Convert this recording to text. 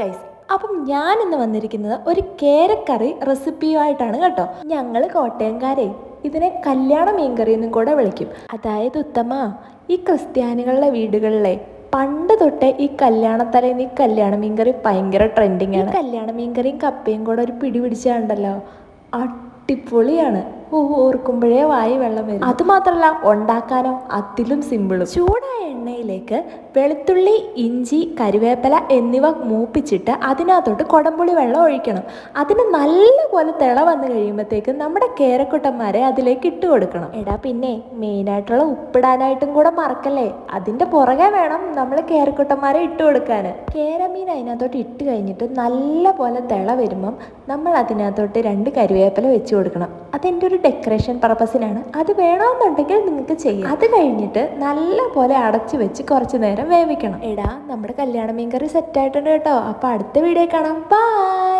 Guys, അപ്പം ഞാനിന്ന് വന്നിരിക്കുന്നത് ഒരു കേരക്കറി റെസിപ്പിയുമായിട്ടാണ് കേട്ടോ. ഞങ്ങൾ കോട്ടയംകാരെ ഇതിനെ കല്യാണ മീൻകറി എന്നും കൂടെ വിളിക്കും. അതായത് ഉത്തമ, ഈ ക്രിസ്ത്യാനികളുടെ വീടുകളിലെ പണ്ട് തൊട്ടേ ഈ കല്യാണത്തലേന്ന് ഈ കല്യാണ മീൻകറി ഭയങ്കര ട്രെൻഡിങ് ആണ്. കല്യാണ മീൻകറിയും കപ്പയും കൂടെ ഒരു പിടി പിടിച്ചാണ്ടല്ലോ, അടിപൊളിയാണ്. ഓർക്കുമ്പോഴേ വായി വെള്ളം വരും. അതുമാത്രമല്ല, ഉണ്ടാക്കാനോ അതിലും സിമ്പിളും. ചൂടായ എണ്ണയിലേക്ക് വെളുത്തുള്ളി, ഇഞ്ചി, കരിവേപ്പില എന്നിവ മൂപ്പിച്ചിട്ട് അതിനകത്തോട്ട് കുടംപുളി വെള്ളം ഒഴിക്കണം. അതിന് നല്ലപോലെ തിള വന്നു കഴിയുമ്പോഴത്തേക്ക് നമ്മുടെ കേരക്കുട്ടന്മാരെ അതിലേക്ക് ഇട്ട് കൊടുക്കണം. എടാ പിന്നെ മെയിനായിട്ടുള്ള ഉപ്പിടാനായിട്ടും കൂടെ മറക്കല്ലേ. അതിൻ്റെ പുറകെ വേണം നമ്മൾ കേരക്കുട്ടന്മാരെ ഇട്ട് കൊടുക്കാൻ. കേരമീൻ അതിനകത്തോട്ട് ഇട്ട് കഴിഞ്ഞിട്ട് നല്ലപോലെ തിള വരുമ്പം നമ്മൾ അതിനകത്തോട്ട് 2 കരിവേപ്പില വെച്ച് കൊടുക്കണം. അതെൻ്റെ ഒരു ഡെക്കറേഷൻ പർപ്പസിനാണ്. അത് വേണമെന്നുണ്ടെങ്കിൽ നിങ്ങൾക്ക് ചെയ്യാം. അത് കഴിഞ്ഞിട്ട് നല്ല പോലെ അടച്ചു വെച്ച് കുറച്ച് നേരം വേവിക്കണം. എടാ, നമ്മുടെ കല്യാണ മീൻകറി സെറ്റായിട്ടുണ്ട് കേട്ടോ. അപ്പോൾ അടുത്ത വീഡിയോ കാണാം. ബൈ.